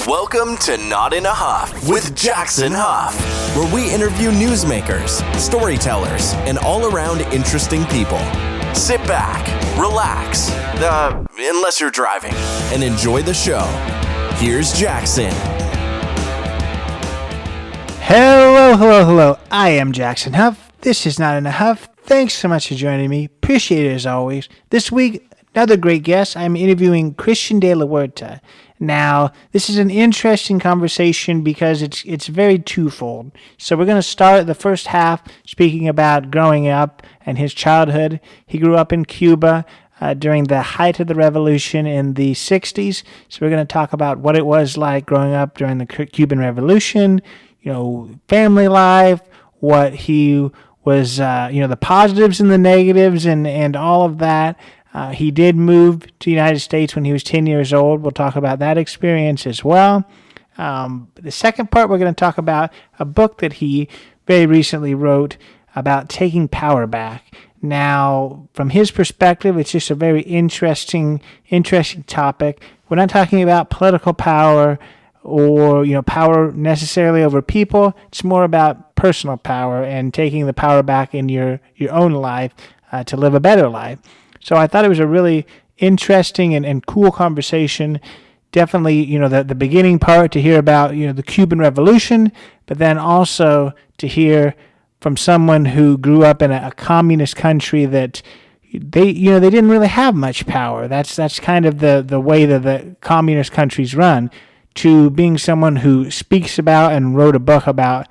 Welcome to Not in a Huff with Jackson Huff, where we interview newsmakers, storytellers, and all-around interesting people. Sit back, relax, unless you're driving, and enjoy the show. Here's Jackson. Hello. I am Jackson Huff. This is Not in a Huff. Thanks so much for joining me. Appreciate it as always. This week, another great guest. I'm interviewing Christian de la Huerta. Now, this is an interesting conversation because it's very twofold. So we're going to start the first half speaking about growing up and his childhood. He grew up in Cuba during the height of the revolution in the 60s. So we're going to talk about what it was like growing up during the Cuban Revolution, family life, what he was, the positives and the negatives and all of that. He did move to the United States when he was 10 years old. We'll talk about that experience as well. The second part, we're going to talk about a book that he very recently wrote about taking power back. Now, from his perspective, it's just a very interesting topic. We're not talking about political power or power necessarily over people. It's more about personal power and taking the power back in your own life to live a better life. So I thought it was a really interesting and cool conversation. Definitely, the beginning part to hear about, the Cuban Revolution, but then also to hear from someone who grew up in a communist country that they didn't really have much power. That's kind of the way that the communist countries run, to being someone who speaks about and wrote a book about,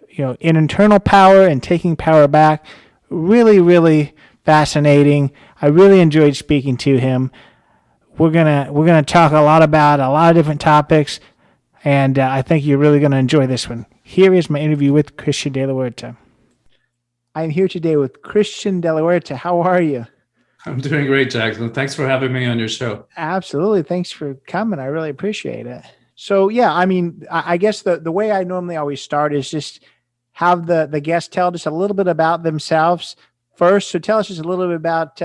internal power and taking power back. Really, really fascinating. I really enjoyed speaking to him. We're gonna talk a lot about a lot of different topics, and I think you're really gonna enjoy this one. Here is my interview with Christian de la Huerta. I'm here today with Christian de la Huerta. How are you? I'm doing great, Jackson. Thanks for having me on your show. Absolutely. Thanks for coming. I really appreciate it. So yeah, I guess the way I normally always start is just have the guests tell us a little bit about themselves first. So tell us just a little bit about,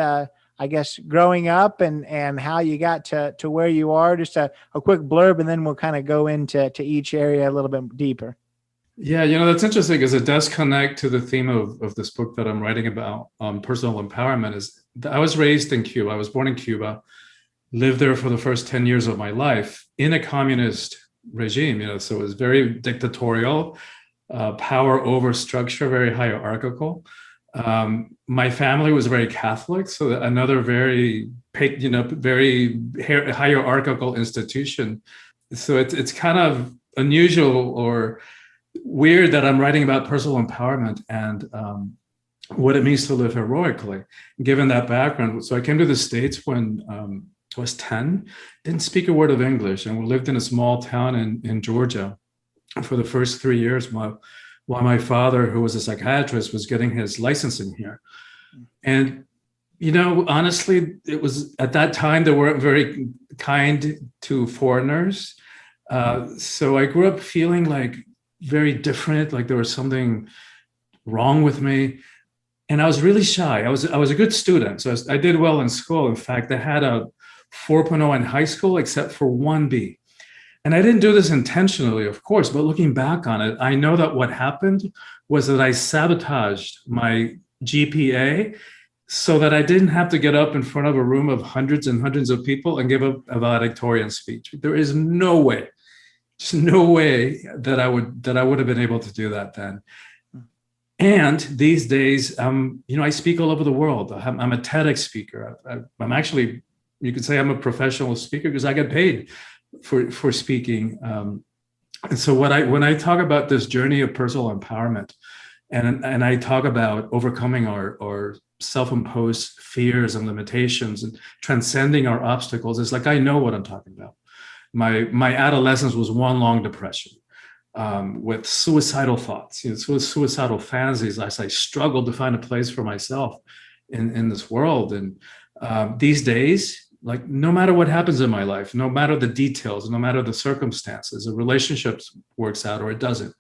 growing up and how you got to where you are, just a quick blurb, and then we'll kind of go into each area a little bit deeper. Yeah, that's interesting because it does connect to the theme of this book that I'm writing about, personal empowerment. I was raised in Cuba. I was born in Cuba, lived there for the first 10 years of my life in a communist regime, so it was very dictatorial, power over structure, very hierarchical. My family was very Catholic, so another very hierarchical institution. So it's kind of unusual or weird that I'm writing about personal empowerment and what it means to live heroically, given that background. So I came to the States when I was 10, didn't speak a word of English, and we lived in a small town in Georgia for the first 3 years while my father, who was a psychiatrist, was getting his licensing here. And, honestly, it was at that time they weren't very kind to foreigners. So I grew up feeling like very different, like there was something wrong with me. And I was really shy. I was a good student. So I did well in school. In fact, I had a 4.0 in high school, except for 1B. And I didn't do this intentionally, of course, but looking back on it, I know that what happened was that I sabotaged my GPA so that I didn't have to get up in front of a room of hundreds and hundreds of people and give a valedictorian speech. There is no way, just no way that I would have been able to do that then. And these days, I speak all over the world. I'm a TEDx speaker. I'm actually, you could say I'm a professional speaker because I get paid for speaking. And so when I talk about this journey of personal empowerment, and I talk about overcoming our self-imposed fears and limitations and transcending our obstacles, it's like I know what I'm talking about. My adolescence was one long depression with suicidal thoughts, suicidal fantasies as I struggled to find a place for myself in this world. And these days, like no matter what happens in my life, no matter the details, no matter the circumstances, a relationship works out or it doesn't,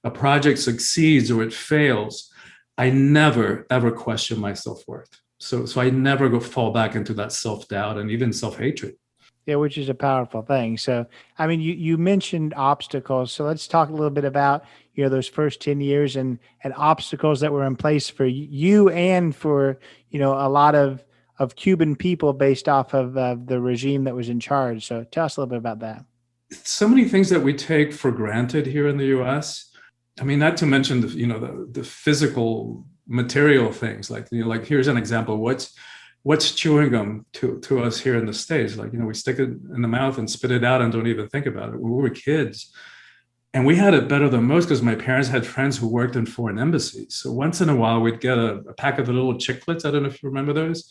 a project succeeds or it fails, I never, ever question my self-worth. So I never fall back into that self-doubt and even self-hatred. Yeah, which is a powerful thing. So, I mean, you mentioned obstacles. So let's talk a little bit about, those first 10 years and obstacles that were in place for you and for, a lot of Cuban people based off of the regime that was in charge. So tell us a little bit about that. So many things that we take for granted here in the U.S. I mean, not to mention the physical material things, like, like here's an example. What's chewing gum to us here in the States? Like, we stick it in the mouth and spit it out and don't even think about it. When we were kids, and we had it better than most because my parents had friends who worked in foreign embassies. So once in a while, we'd get a pack of the little chiclets. I don't know if you remember those,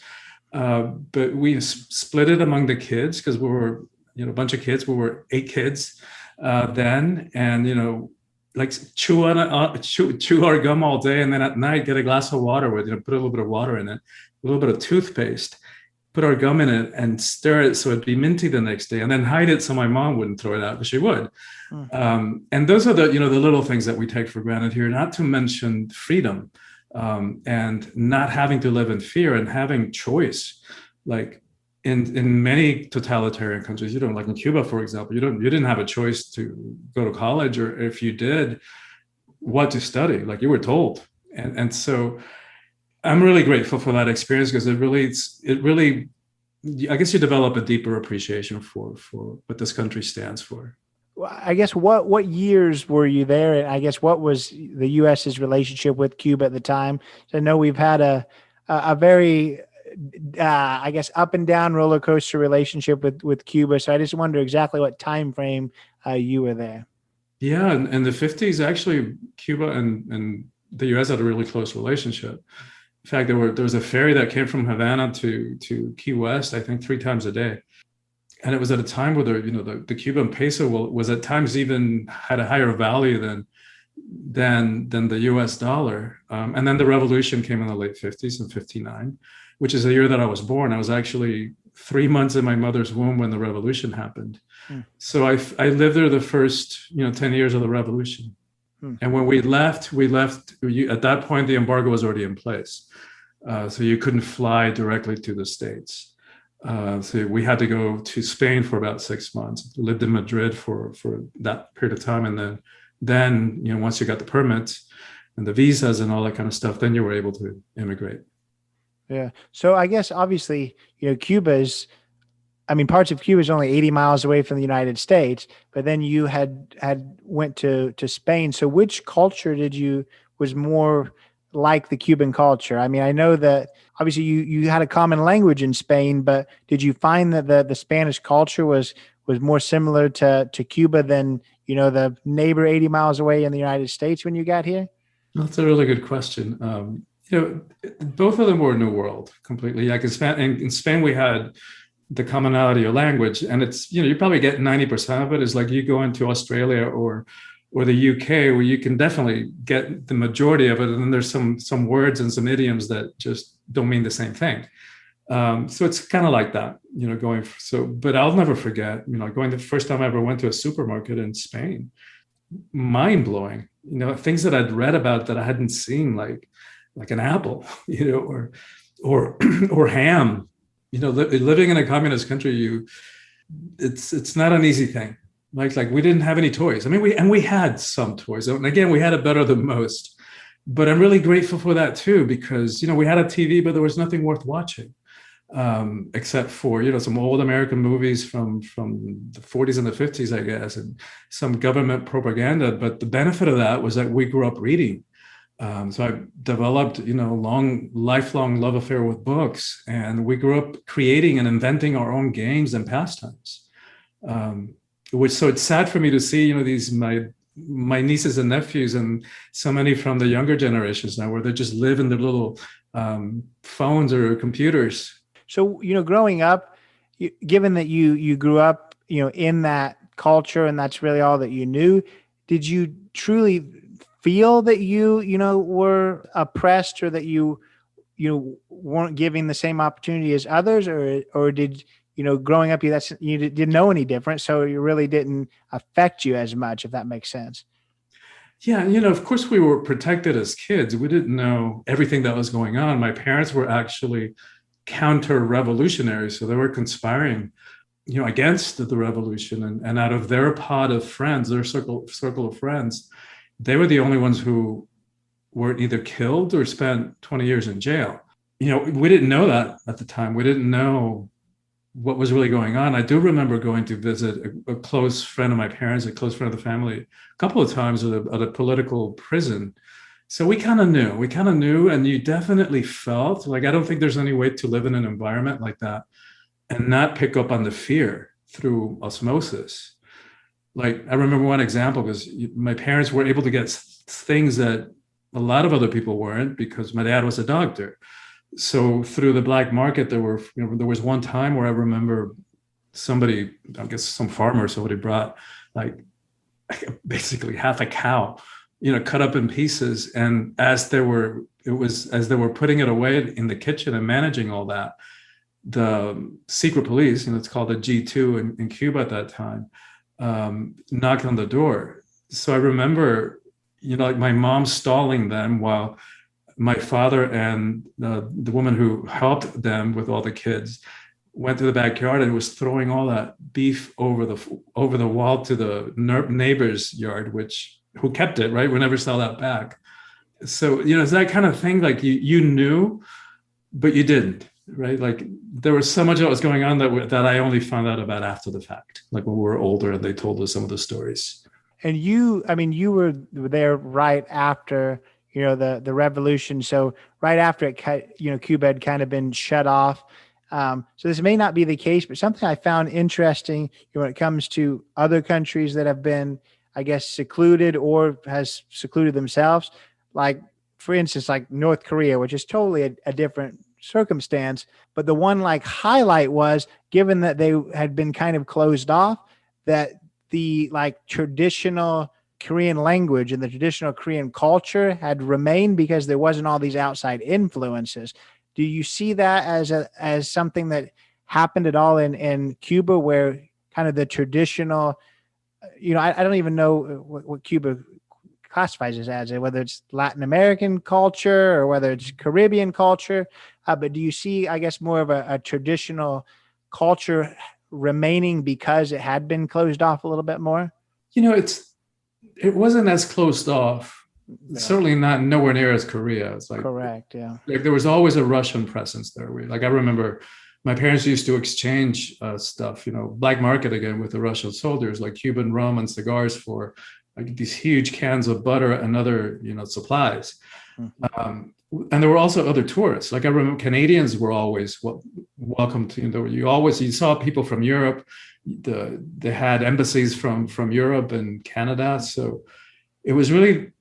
but we split it among the kids because we were, a bunch of kids. We were 8 kids then, and like chew our gum all day, and then at night get a glass of water with, put a little bit of water in it, a little bit of toothpaste, put our gum in it and stir it so it'd be minty the next day, and then hide it so my mom wouldn't throw it out, but she would. And those are the little things that we take for granted here, not to mention freedom, and not having to live in fear and having choice. Like in many totalitarian countries, like in Cuba, for example, you didn't have a choice to go to college, or if you did, what to study. Like, you were told. And so I'm really grateful for that experience, because it really, I guess you develop a deeper appreciation for what this country stands for. Well, I guess what years were you there? And I guess what was the U.S.'s relationship with Cuba at the time? So I know we've had a very, I guess, up and down roller coaster relationship with Cuba. So I just wonder exactly what time frame you were there. Yeah, in the 50s, actually, Cuba and the U.S. had a really close relationship. In fact, there was a ferry that came from Havana to Key West, I think 3 times a day. And it was at a time where the Cuban peso was at times even had a higher value than the US dollar. And then the revolution came in the late 50s, in 59, which is the year that I was born. I was actually 3 months in my mother's womb when the revolution happened. So I lived there the first 10 years of the revolution. And when we left, at that point, the embargo was already in place. So you couldn't fly directly to the States. So we had to go to Spain for about 6 months, lived in Madrid for that period of time. And then once you got the permits and the visas and all that kind of stuff, then you were able to immigrate. Yeah. So I guess obviously, parts of Cuba is only 80 miles away from the United States, but then you had went to Spain. So which culture was more like the Cuban culture? I mean, I know that obviously you had a common language in Spain, but did you find that the Spanish culture was more similar to Cuba than, the neighbor 80 miles away in the United States when you got here? That's a really good question. Both of them were New World completely. Like in Spain, we had the commonality of language, and it's, you probably get 90% of it. Is like you go into Australia or the UK, where you can definitely get the majority of it, and then there's some words and some idioms that just don't mean the same thing. So it's kind of like that, but I'll never forget, going the first time I ever went to a supermarket in Spain, mind blowing, things that I'd read about that I hadn't seen, like an apple, or ham, living in a communist country, it's not an easy thing. Like we didn't have any toys. I mean, we had some toys, and again, we had it better than most. But I'm really grateful for that too, because we had a TV, but there was nothing worth watching, except for some old American movies from the 40s and the 50s, I guess, and some government propaganda. But the benefit of that was that we grew up reading. So I developed, lifelong love affair with books, and we grew up creating and inventing our own games and pastimes. So it's sad for me to see, these my nieces and nephews, and so many from the younger generations now, where they just live in their little phones or computers. So, growing up, given that you grew up, in that culture, and that's really all that you knew, did you truly feel that you were oppressed, or that you weren't giving the same opportunity as others, or did growing up, you didn't know any different, so it really didn't affect you as much, if that makes sense? Yeah, of course we were protected as kids. We didn't know everything that was going on. My parents were actually counter-revolutionaries, so they were conspiring against the revolution, and out of their pod of friends, their circle of friends, they were the only ones who were either killed or spent 20 years in jail. We didn't know that at the time. We didn't know what was really going on. I do remember going to visit a close friend of my parents, a close friend of the family, a couple of times at a political prison. So we kind of knew, and you definitely felt like, I don't think there's any way to live in an environment like that and not pick up on the fear through osmosis. Like, I remember one example, because my parents were able to get things that a lot of other people weren't, because my dad was a doctor. So through the black market, there was one time where I remember somebody, I guess some farmer, somebody brought like basically half a cow, cut up in pieces. And as they were putting it away in the kitchen and managing all that, the secret police, it's called the G2 in Cuba at that time, knocked on the door. So I remember, like my mom stalling them while my father and the woman who helped them with all the kids went to the backyard and was throwing all that beef over the wall to the neighbor's yard, who kept it, right? We never saw that back. So, it's that kind of thing, like you knew, but you didn't, right? Like there was so much that was going on that I only found out about after the fact, like when we were older and they told us some of the stories. And you were there right after, the revolution. So right after it, Cuba had kind of been shut off. So this may not be the case, but something I found interesting when it comes to other countries that have been, I guess, secluded or has secluded themselves, like for instance, like North Korea, which is totally a different circumstance. But the one like highlight was, given that they had been kind of closed off, that the like traditional Korean language and the traditional Korean culture had remained because there wasn't all these outside influences. Do you see that as something that happened at all in Cuba, where kind of the traditional, I don't even know what Cuba classifies as, whether it's Latin American culture or whether it's Caribbean culture, but do you see, I guess, more of a traditional culture remaining because it had been closed off a little bit more? It wasn't as closed off. Yeah. Certainly not nowhere near as Korea. It's like, correct, yeah. Like there was always a Russian presence there. Like I remember my parents used to exchange stuff, black market again with the Russian soldiers, like Cuban rum and cigars for like these huge cans of butter and other, supplies. Mm-hmm. And there were also other tourists. Like I remember Canadians were always welcome to, you saw people from Europe. They had embassies from Europe and Canada. So it was really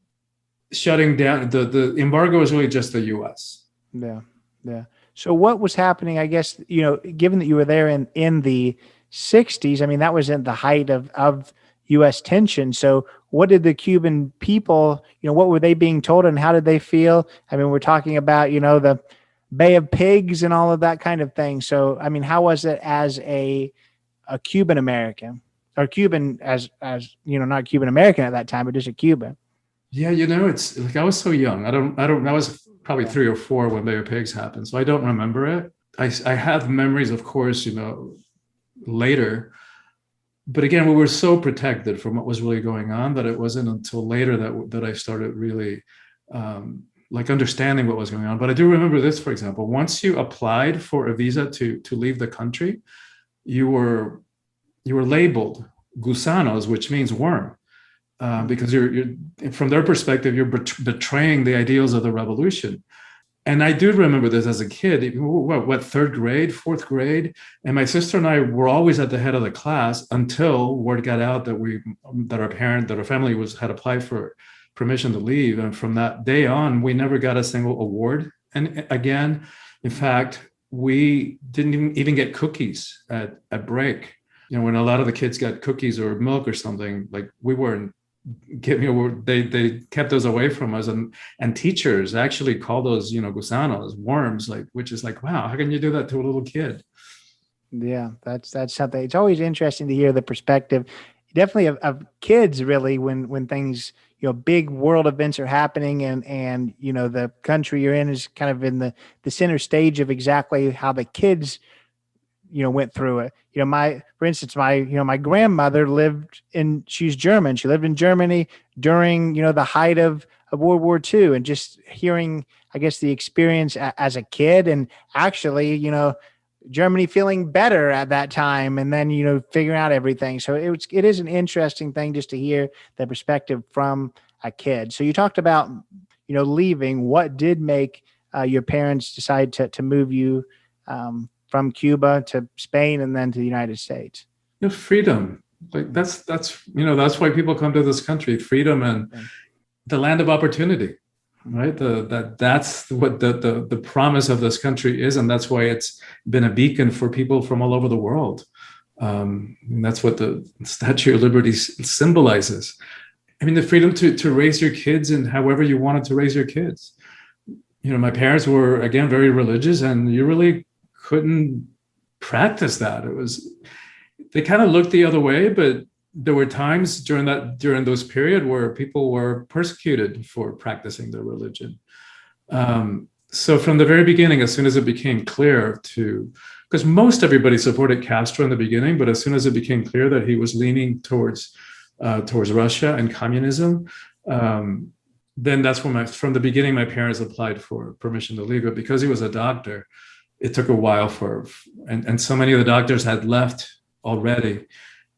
shutting down. The embargo was really just the US. Yeah. Yeah. So what was happening, I guess, given that you were there in the 60s, I mean, that was in the height of US tension. So what did the Cuban people, what were they being told and how did they feel? I mean, we're talking about, the Bay of Pigs and all of that kind of thing. So, I mean, how was it as a Cuban American, or Cuban as not Cuban American at that time, but just a Cuban? Yeah, it's like I was so young. I was probably 3 or 4 when Bay of Pigs happened, so I don't remember it. I have memories, of course, later. But again, we were so protected from what was really going on that it wasn't until later that I started really like understanding what was going on. But I do remember this, for example, once you applied for a visa to leave the country, you were labeled gusanos, which means worm, because you're from their perspective, you're betraying the ideals of the revolution. And I do remember this as a kid, what, third grade, fourth grade. And my sister and I were always at the head of the class until word got out that our family had applied for permission to leave. And from that day on, we never got a single award. And again, in fact, we didn't even get cookies at break. When a lot of the kids got cookies or milk or something, like we weren't giving. They kept those away from us, and teachers actually call those gusanos, worms, like, which is like, wow, how can you do that to a little kid? Yeah, that's something. It's always interesting to hear the perspective, definitely of kids, really, when things, big world events are happening and the country you're in is kind of in the center stage of exactly how the kids went through it. For instance, my grandmother she's German. She lived in Germany during, the height of World War II, and just hearing, I guess, the experience as a kid, and actually, Germany feeling better at that time, and then, figuring out everything. So it is an interesting thing just to hear the perspective from a kid. So you talked about, leaving. What did make your parents decide to move you from Cuba to Spain and then to the United States? Freedom. Like that's why people come to this country. Freedom and the land of opportunity, right? That's what the promise of this country is, and that's why it's been a beacon for people from all over the world. And that's what the Statue of Liberty symbolizes. I mean, the freedom to raise your kids and however you wanted to raise your kids. My parents were, again, very religious, and you really couldn't practice that. They kind of looked the other way, but there were times during those period where people were persecuted for practicing their religion. So from the very beginning, as soon as it became clear because most everybody supported Castro in the beginning, but as soon as it became clear that he was leaning towards Russia and communism, then that's when from the beginning, my parents applied for permission to leave. But because he was a doctor, it took a while and so many of the doctors had left already.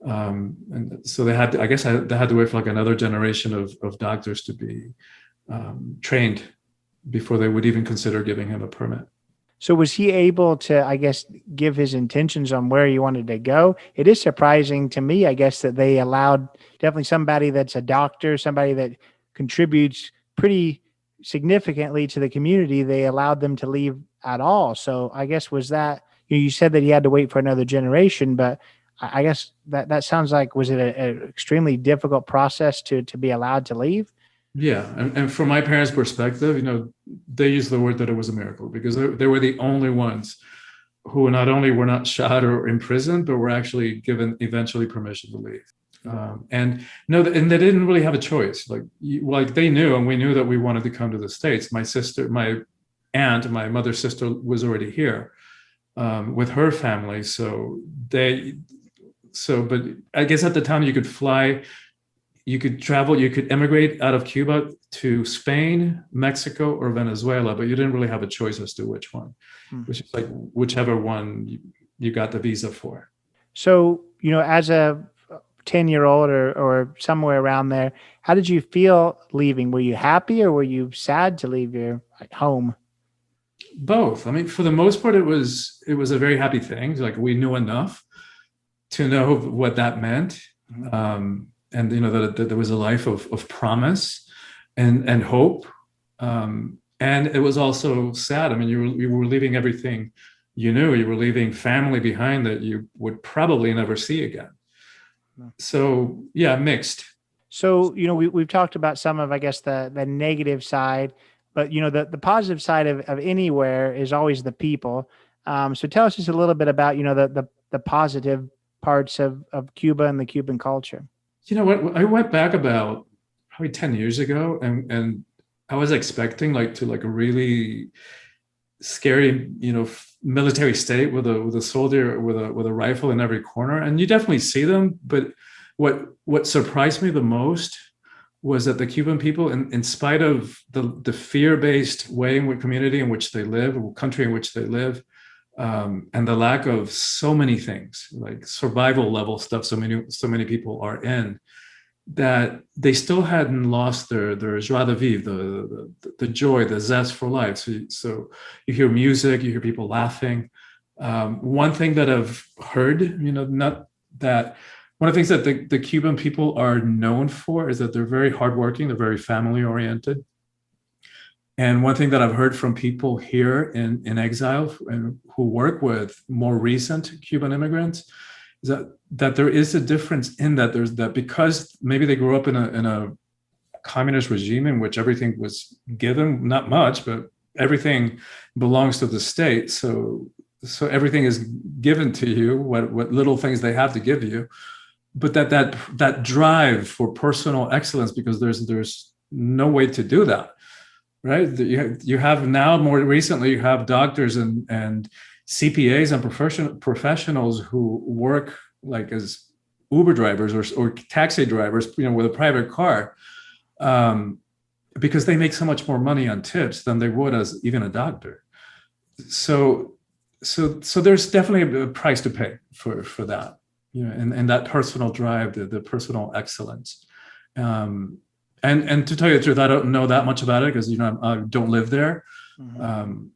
And so they had to wait for like another generation of doctors to be trained before they would even consider giving him a permit. So was he able to, I guess, give his intentions on where he wanted to go? It is surprising to me, I guess, that they allowed definitely somebody that's a doctor, somebody that contributes pretty significantly to the community. They allowed them to leave at all. So I guess was that, you said that he had to wait for another generation, but I guess that sounds like, was it an extremely difficult process to be allowed to leave? Yeah. And from my parents' perspective, they used the word that it was a miracle, because they were the only ones who not only were not shot or imprisoned, but were actually given eventually permission to leave. And they didn't really have a choice. Like they knew, and we knew that we wanted to come to the States. My sister, my aunt, my mother's sister was already here with her family. But I guess at the time you could fly, you could travel, you could emigrate out of Cuba to Spain, Mexico, or Venezuela, but you didn't really have a choice as to which one, which is like whichever one you got the visa for. So, as a 10-year-old or somewhere around there, how did you feel leaving? Were you happy or were you sad to leave your home? Both. I mean, for the most part, it was a very happy thing. Like we knew enough to know what that meant. And that there was a life of promise and hope. And it was also sad. I mean, you were leaving everything you knew. You were leaving family behind that you would probably never see again. So yeah, mixed. So, we've talked about some of, I guess, the negative side, but, the positive side of anywhere is always the people. So tell us just a little bit about, the positive parts of Cuba and the Cuban culture. You know what? I went back about probably 10 years ago, and I was expecting a really scary, military state with a soldier with a rifle in every corner, and you definitely see them. But what surprised me the most was that the Cuban people, in spite of the fear-based way in which community in which they live, country in which they live, and the lack of so many things like survival level stuff so many people are in, that they still hadn't lost their joie de vivre, the joy, the zest for life. So you hear music, you hear people laughing. One thing that I've heard, not that one of the things that the Cuban people are known for is that they're very hardworking, they're very family oriented. And one thing that I've heard from people here in exile and who work with more recent Cuban immigrants is that there is a difference in that because maybe they grew up in a communist regime in which everything was given, not much, but everything belongs to the state. So everything is given to you, what little things they have to give you, but that drive for personal excellence, because there's no way to do that. Right. You have now more recently, you have doctors and CPAs and professionals who work like as Uber drivers or taxi drivers, with a private car, because they make so much more money on tips than they would as even a doctor. So there's definitely a price to pay for that, and that personal drive, the personal excellence. And to tell you the truth, I don't know that much about it because I don't live there. Mm-hmm.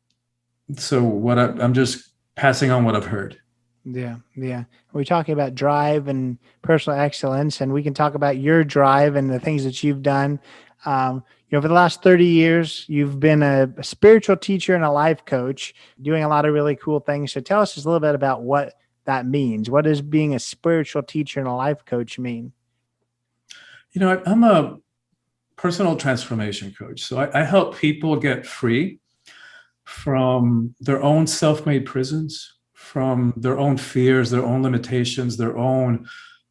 So I'm just passing on what I've heard. Yeah. We're talking about drive and personal excellence, and we can talk about your drive and the things that you've done. For the last 30 years, you've been a spiritual teacher and a life coach, doing a lot of really cool things. So tell us just a little bit about what that means. What does being a spiritual teacher and a life coach mean? I'm a personal transformation coach. So I help people get free from their own self-made prisons, from their own fears, their own limitations, their own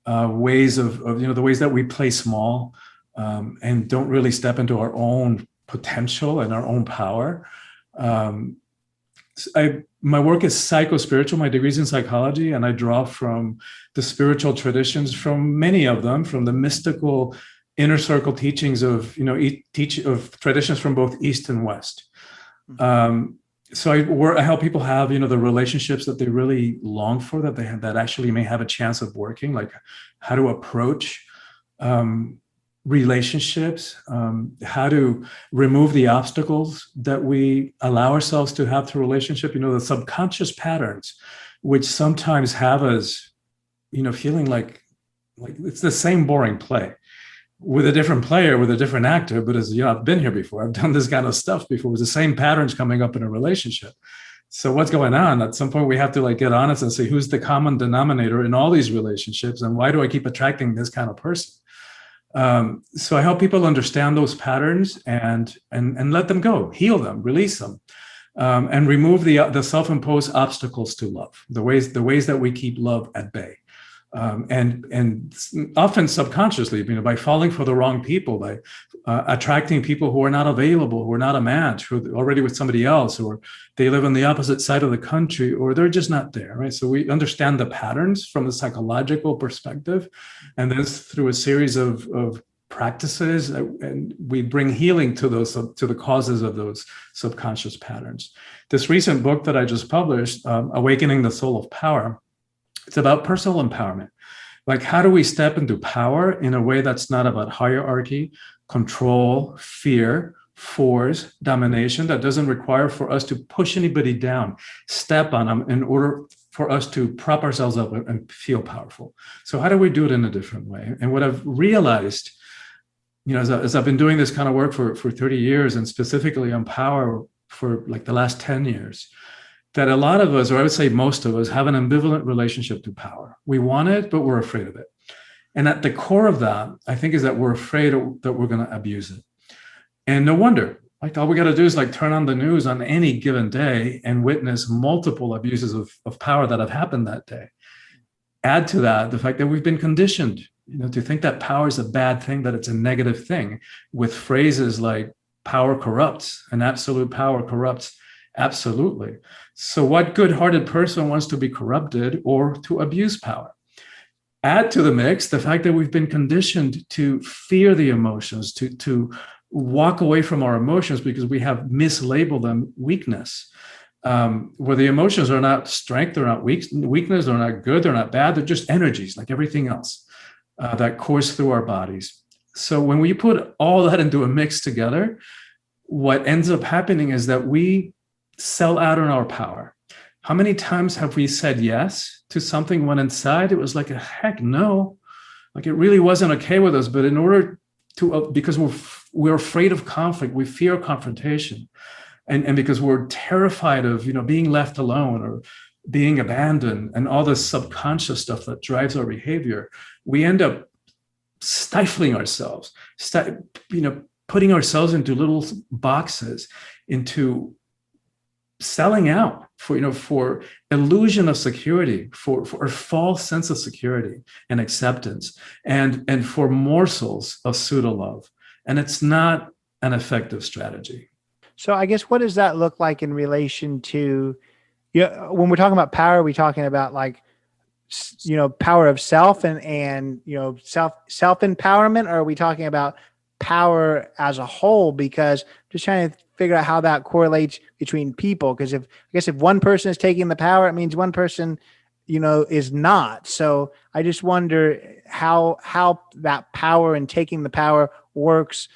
ways of the ways that we play small and don't really step into our own potential and our own power. My work is psycho-spiritual. My degree's in psychology, and I draw from the spiritual traditions, from many of them, from the mystical inner circle teachings of traditions from both East and West. So I help people have the relationships that they really long for, that they have, that actually may have a chance of working, like how to approach relationships, how to remove the obstacles that we allow ourselves to have to relationship, the subconscious patterns, which sometimes have us, feeling like it's the same boring play with a different player, with a different actor. But as I've been here before, I've done this kind of stuff before, with the same patterns coming up in a relationship. So what's going on? At some point, we have to get honest and say, who's the common denominator in all these relationships, and why do I keep attracting this kind of person? So I help people understand those patterns and let them go, heal them, release them, and remove the self-imposed obstacles to love, the ways that we keep love at bay. And often subconsciously, by falling for the wrong people, by attracting people who are not available, who are not a match, who are already with somebody else, or they live on the opposite side of the country, or they're just not there, right? So we understand the patterns from the psychological perspective, and then through a series of practices, and we bring healing to the causes of those subconscious patterns. This recent book that I just published, Awakening the Soul of Power, it's about personal empowerment. Like, how do we step into power in a way that's not about hierarchy, control, fear, force, domination, that doesn't require for us to push anybody down, step on them in order for us to prop ourselves up and feel powerful. So how do we do it in a different way? And what I've realized, as I've been doing this kind of work for 30 years, and specifically on power for the last 10 years, that a lot of us, or I would say most of us, have an ambivalent relationship to power. We want it, but we're afraid of it. And at the core of that, I think, is that we're afraid that we're going to abuse it. And no wonder. All we got to do is turn on the news on any given day and witness multiple abuses of power that have happened that day. Add to that the fact that we've been conditioned, to think that power is a bad thing, that it's a negative thing, with phrases like power corrupts and absolute power corrupts absolutely. So what good-hearted person wants to be corrupted or to abuse power? Add to the mix the fact that we've been conditioned to fear the emotions, to walk away from our emotions because we have mislabeled them weakness, where the emotions are not strength, they're not weakness, they're not good, they're not bad, they're just energies like everything else that course through our bodies. So when we put all that into a mix together, what ends up happening is that we sell out on our power. How many times have we said yes to something when inside it was like a heck no? It really wasn't okay with us, but in order to, because we're afraid of conflict, we fear confrontation, and because we're terrified of being left alone or being abandoned and all this subconscious stuff that drives our behavior, we end up stifling ourselves, putting ourselves into little boxes, into selling out for illusion of security, for a false sense of security and acceptance, and for morsels of pseudo love. And it's not an effective strategy. So I guess, what does that look like in relation to Yeah, when we're talking about power, are we talking about like, power of self and self empowerment, or are we talking about power as a whole? Because I'm just trying to figure out how that correlates between people. Because if I guess if one person is taking the power, it means one person, is not. So I just wonder how that power and taking the power works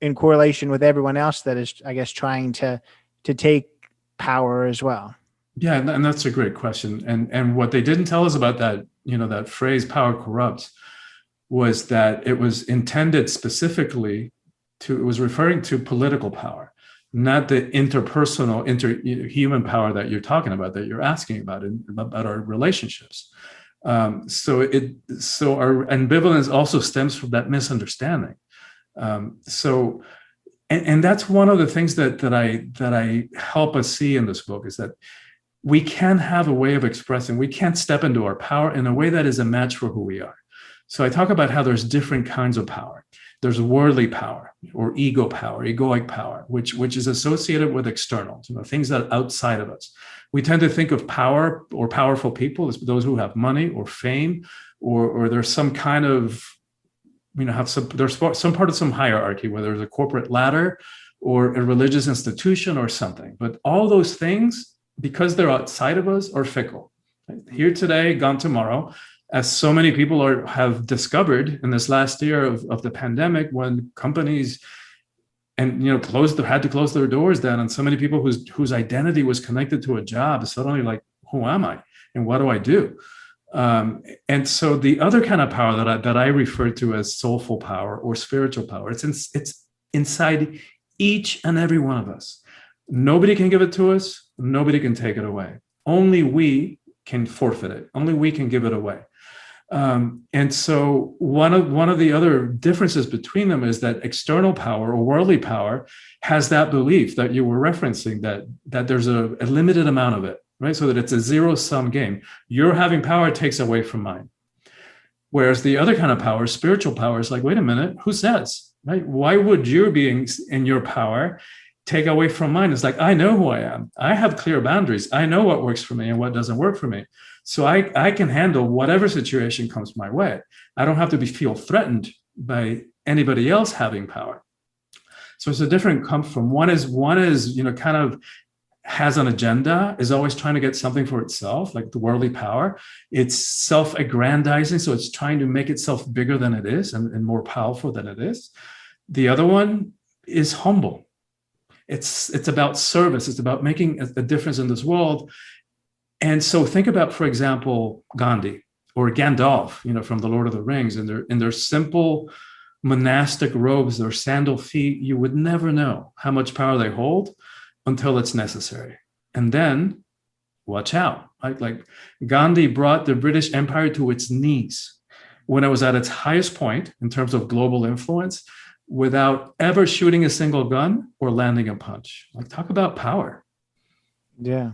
in correlation with everyone else that is, I guess, trying to take power as well. Yeah, and that's a great question. And what they didn't tell us about that, that phrase "power corrupts," was that it was intended specifically it was referring to political power, not the interpersonal, human power that you're talking about, that you're asking about our relationships. So our ambivalence also stems from that misunderstanding. So, and that's one of the things that I help us see in this book, is that we can have a way of expressing, we can't step into our power in a way that is a match for who we are. So I talk about how there's different kinds of power. There's worldly power or ego power, egoic power, which is associated with externals, things that are outside of us. We tend to think of power or powerful people as those who have money or fame, or there's some kind of, there's some part of some hierarchy, whether there's a corporate ladder or a religious institution or something. But all those things, because they're outside of us, are fickle. Here today, gone tomorrow, as so many people have discovered in this last year of the pandemic, when companies had to close their doors down, and so many people whose identity was connected to a job is suddenly like, who am I and what do I do? And so the other kind of power that I refer to as soulful power or spiritual power, it's inside each and every one of us. Nobody can give it to us. Nobody can take it away. Only we can forfeit it. Only we can give it away. And so one of the other differences between them is that external power or worldly power has that belief that you were referencing, that there's a limited amount of it, right? So that it's a zero-sum game. Your having power takes away from mine. Whereas the other kind of power, spiritual power, is like, wait a minute, who says, right? Why would your being in your power take away from mine? It's like, I know who I am. I have clear boundaries. I know what works for me and what doesn't work for me. So I can handle whatever situation comes my way. I don't have to feel threatened by anybody else having power. So it's a different come from. One is kind of has an agenda, is always trying to get something for itself, like the worldly power. It's self-aggrandizing, so it's trying to make itself bigger than it is and more powerful than it is. The other one is humble. It's about service. It's about making a difference in this world. And so think about, for example, Gandhi or Gandalf, from the Lord of the Rings, in their simple monastic robes, their sandal feet. You would never know how much power they hold until it's necessary. And then watch out, right? Like Gandhi brought the British Empire to its knees when it was at its highest point in terms of global influence, without ever shooting a single gun or landing a punch. Like, talk about power. Yeah.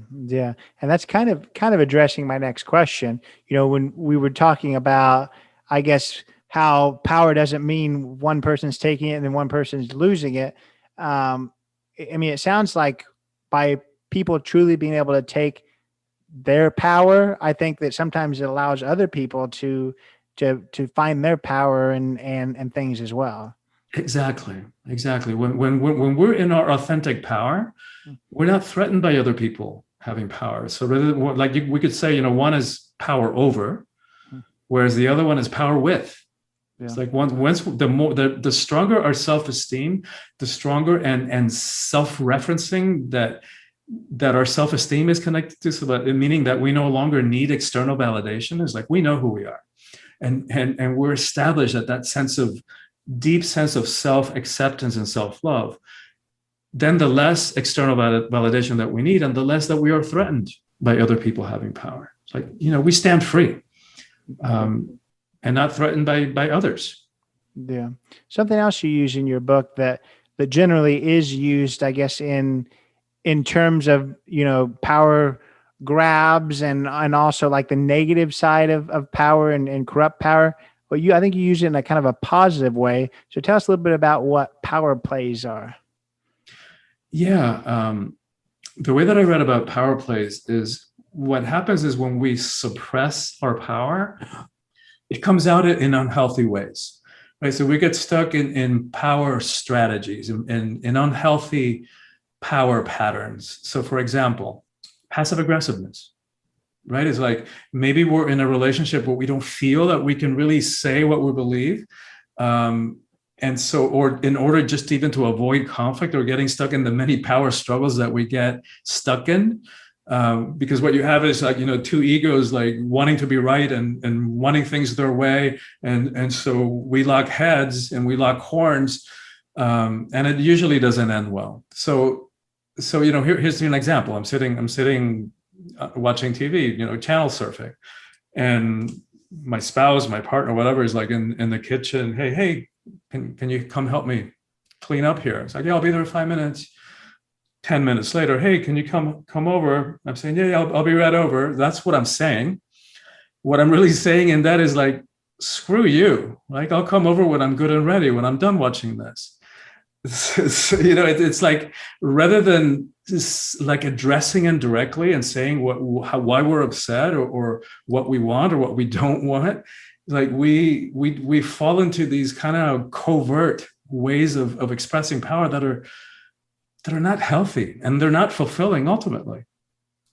And that's kind of addressing my next question. When we were talking about, I guess, how power doesn't mean one person's taking it and then one person's losing it. It sounds like by people truly being able to take their power, I think that sometimes it allows other people to find their power and things as well. Exactly. When we're in our authentic power, we're not threatened by other people having power. So rather than, like we could say, one is power over, whereas the other one is power with. Yeah. It's like once the stronger our self-esteem, the stronger and self-referencing that our self-esteem is connected to, so that meaning that we no longer need external validation. Is like, we know who we are, and we're established at that deep sense of self-acceptance and self-love. Then the less external validation that we need, and the less that we are threatened by other people having power. It's like, we stand free. And not threatened by others. Yeah. Something else you use in your book that generally is used, I guess, in terms of, power grabs and also like the negative side of power and corrupt power. But I think you use it in a kind of a positive way. So tell us a little bit about what power plays are. Yeah. the way that I read about power plays is what happens is when we suppress our power, it comes out in unhealthy ways, right? So we get stuck in power strategies and in unhealthy power patterns. So for example, passive aggressiveness, right? It's like maybe we're in a relationship where we don't feel that we can really say what we believe. And so, or in order just even to avoid conflict or getting stuck in the many power struggles that we get stuck in, because what you have is like, two egos like wanting to be right and wanting things their way. And so we lock heads and we lock horns, and it usually doesn't end well. So here's an example. I'm sitting watching TV, channel surfing, and my spouse, my partner, whatever, is like in the kitchen. Hey, can you come help me clean up here? It's like, yeah, I'll be there in 5 minutes. 10 minutes later, hey, can you come over? I'm saying, yeah, I'll be right over. That's what I'm saying. What I'm really saying in that is like, screw you. Like, I'll come over when I'm good and ready, when I'm done watching this. So, it's like, rather than just like addressing it directly and saying why we're upset or what we want or what we don't want, like we fall into these kind of covert ways of expressing power that are not healthy and they're not fulfilling ultimately.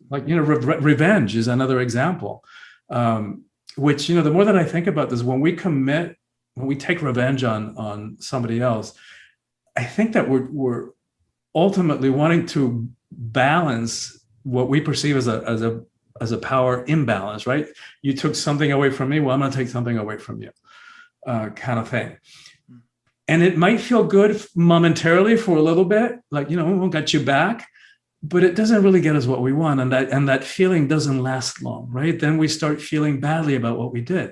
Like, revenge is another example, which, the more that I think about this, when we take revenge on somebody else, I think that we're ultimately wanting to balance what we perceive as a power imbalance, right? You took something away from me, well, I'm going to take something away from you, kind of thing. And it might feel good momentarily for a little bit, like, we'll get you back, but it doesn't really get us what we want. And that feeling doesn't last long, right? Then we start feeling badly about what we did,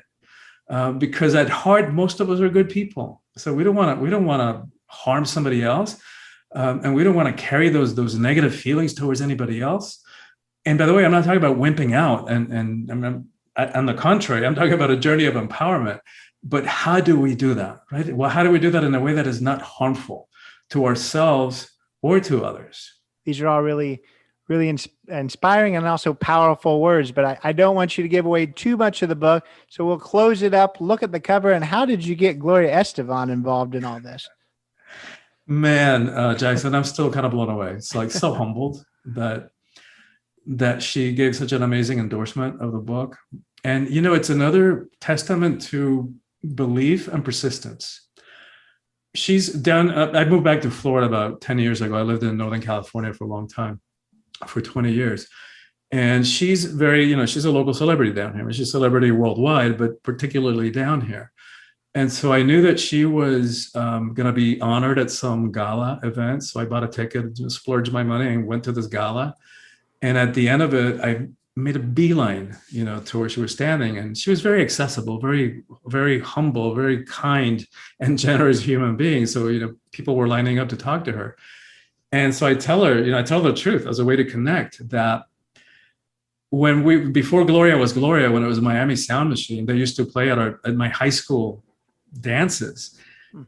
because at heart, most of us are good people. So we don't want to harm somebody else. And we don't want to carry those negative feelings towards anybody else. And by the way, I'm not talking about wimping out. And on the contrary, I'm talking about a journey of empowerment. But how do we do that, right? Well, how do we do that in a way that is not harmful to ourselves or to others? These are all really, really inspiring and also powerful words, but I don't want you to give away too much of the book. So we'll close it up, look at the cover, and how did you get Gloria Estefan involved in all this? Man, Jackson, I'm still kind of blown away. It's like so humbled that she gave such an amazing endorsement of the book. And, it's another testament to belief and persistence. She's down. I moved back to Florida about 10 years ago. I lived in Northern California for a long time, for 20 years. And she's she's a local celebrity down here. She's a celebrity worldwide, but particularly down here. And so I knew that she was going to be honored at some gala event. So I bought a ticket, splurged my money, and went to this gala. And at the end of it, I made a beeline, to where she was standing. And she was very accessible, very, very humble, very kind and generous human being. So, people were lining up to talk to her. And so I tell her, I tell the truth as a way to connect, that before Gloria was Gloria, when it was Miami Sound Machine, they used to play at my high school dances.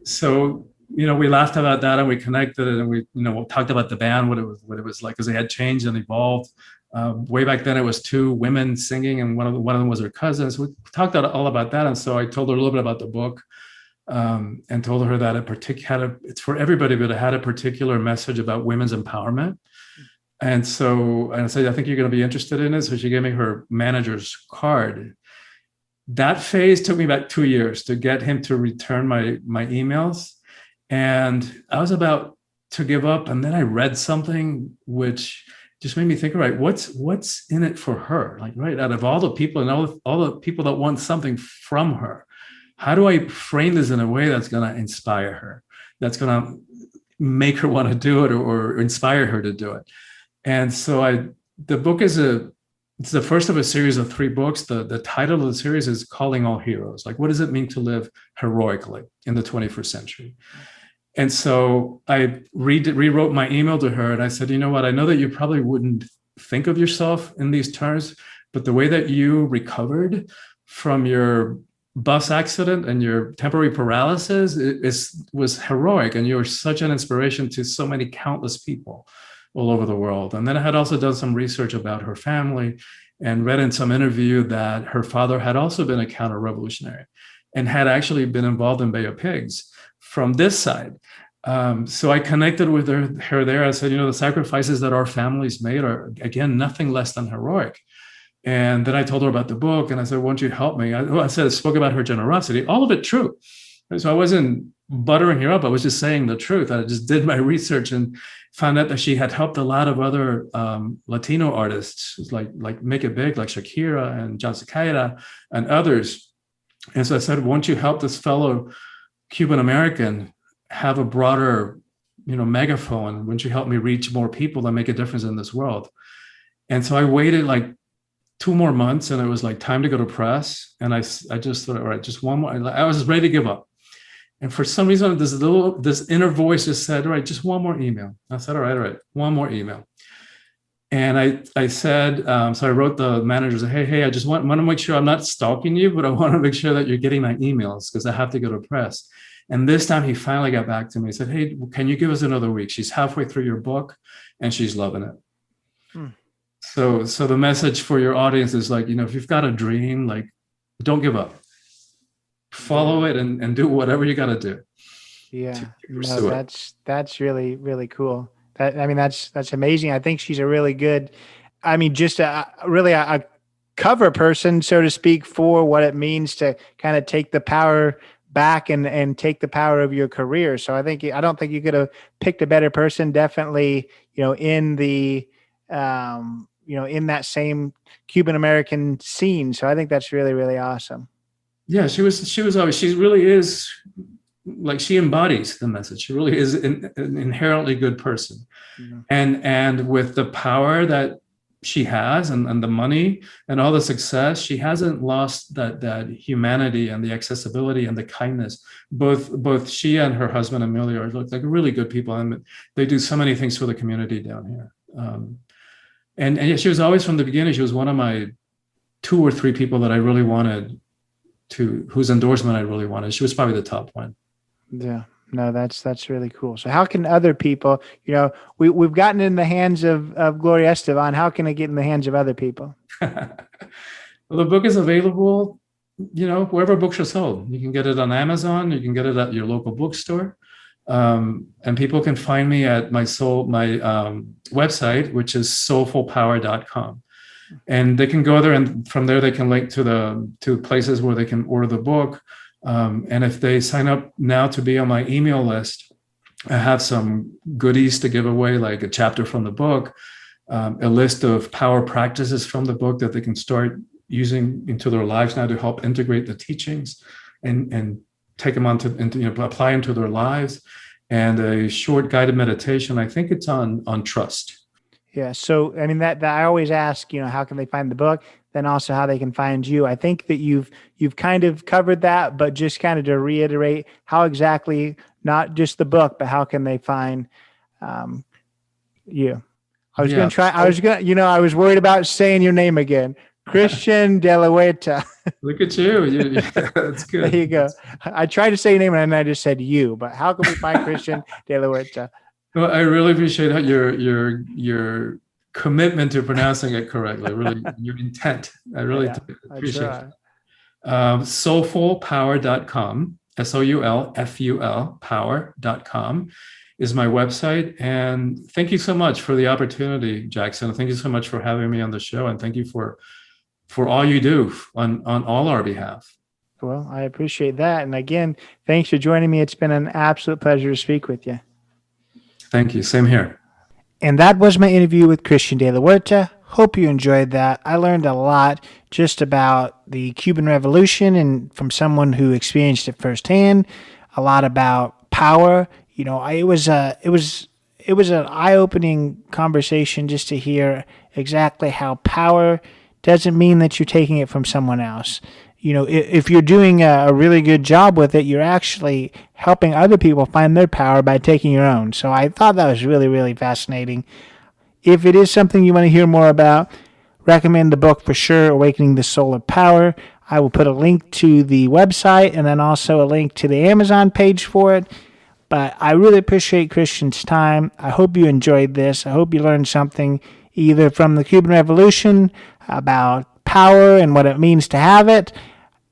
So, we laughed about that and we connected it, and we, talked about the band, what it was like, because they had changed and evolved. Way back then, it was two women singing, and one of them was her cousin. So we talked all about that. And so I told her a little bit about the book, and told her that it's for everybody, but it had a particular message about women's empowerment. And I said, I think you're going to be interested in it. So she gave me her manager's card. That phase took me about 2 years to get him to return my emails. And I was about to give up. And then I read something which just made me think, all right, what's in it for her? Like, right, out of all the people and all the people that want something from her, how do I frame this in a way that's going to inspire her, that's going to make her want to do it or inspire her to do it? And so the book it's the first of a series of 3 books. The title of the series is Calling All Heroes. Like, what does it mean to live heroically in the 21st century? And so I rewrote my email to her, and I said, you know what? I know that you probably wouldn't think of yourself in these terms, but the way that you recovered from your bus accident and your temporary paralysis was heroic, and you were such an inspiration to so many countless people. all over the world. And then I had also done some research about her family and read in some interview that her father had also been a counter-revolutionary and had actually been involved in Bay of Pigs from this side. So I connected with her there. I said, the sacrifices that our families made are, again, nothing less than heroic. And then I told her about the book, and I said, won't you help me? I spoke about her generosity, all of it true. And so I wasn't buttering her up. I was just saying the truth. I just did my research and found out that she had helped a lot of other Latino artists, like Make It Big, like Shakira and John Cicada and others. And so I said, won't you help this fellow Cuban American have a broader, megaphone? Won't you help me reach more people and make a difference in this world? And so I waited like 2 more months, and it was like time to go to press. And I just thought, all right, just one more. I was ready to give up. And for some reason, this inner voice just said, all right, just one more email. I said, all right, one more email. And I said, so I wrote the manager, said, hey, I just want to make sure I'm not stalking you, but I want to make sure that you're getting my emails because I have to go to press. And this time he finally got back to me. He said, hey, can you give us another week? She's halfway through your book and she's loving it. So the message for your audience is like, if you've got a dream, like, don't give up. Follow it and do whatever you got to do. Yeah, that's really, really cool. That's amazing. I think she's a really good, just a cover person, so to speak, for what it means to kind of take the power back and take the power of your career. So I don't think you could have picked a better person. Definitely, in the, in that same Cuban American scene. So I think that's really, really awesome. Yeah, she really is, like, she embodies the message. She really is an inherently good person. Mm-hmm. And with the power that she has and the money and all the success, she hasn't lost that humanity and the accessibility and the kindness. Both she and her husband, Emilio, are like really good people. And they do so many things for the community down here. And yeah, she was always, from the beginning, she was one of my 2 or 3 people that I really wanted whose endorsement I really wanted. She was probably the top one. Yeah, no, that's really cool. So how can other people, we've gotten in the hands of Gloria Estefan. How can it get in the hands of other people? Well, the book is available, wherever books are sold. You can get it on Amazon. You can get it at your local bookstore. And people can find me at my website, which is soulfulpower.com. And they can go there, and from there they can link to places where they can order the book. And if they sign up now to be on my email list, I have some goodies to give away, like a chapter from the book, a list of power practices from the book that they can start using into their lives now to help integrate the teachings and take them apply them to their lives, and a short guided meditation. I think it's on trust. Yeah. So, that I always ask, how can they find the book? Then also how they can find you. I think that you've kind of covered that, but just kind of to reiterate, how exactly, not just the book, but how can they find you? I was going to try, I was worried about saying your name again. Christian de la Huerta. Look at you. That's good. There you go. I tried to say your name and I just said you, but how can we find Christian de la Huerta? Well, I really appreciate your commitment to pronouncing it correctly. Really, your intent. I really appreciate it. Soulfulpower.com, SOULFUL power.com is my website. And thank you so much for the opportunity, Jackson. Thank you so much for having me on the show. And thank you for all you do on all our behalf. Well, I appreciate that. And again, thanks for joining me. It's been an absolute pleasure to speak with you. Thank you. Same here. And that was my interview with Christian de la Huerta. Hope you enjoyed that. I learned a lot just about the Cuban Revolution and from someone who experienced it firsthand. A lot about power. It was an eye-opening conversation just to hear exactly how power doesn't mean that you're taking it from someone else. If you're doing a really good job with it, you're actually helping other people find their power by taking your own. So I thought that was really, really fascinating. If it is something you want to hear more about, recommend the book for sure, Awakening the Soul of Power. I will put a link to the website and then also a link to the Amazon page for it. But I really appreciate Christian's time. I hope you enjoyed this. I hope you learned something either from the Cuban Revolution about power and what it means to have it,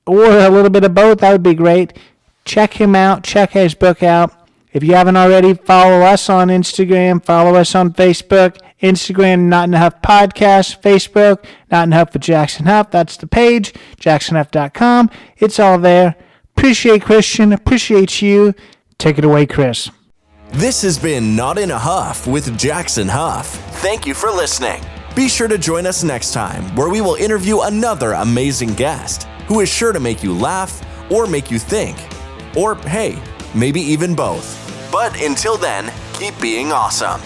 or a little bit of both. That would be great. Check him out. Check his book out. If you haven't already, follow us on Instagram. Follow us on Facebook. Instagram, Not Enough Podcast. Facebook, Not Enough with Jackson Huff. That's the page, jacksonhuff.com. It's all there. Appreciate Christian. Appreciate you. Take it away, Chris. This has been Not in a Huff with Jackson Huff. Thank you for listening. Be sure to join us next time, where we will interview another amazing guest who is sure to make you laugh or make you think. Or, hey, maybe even both. But until then, keep being awesome.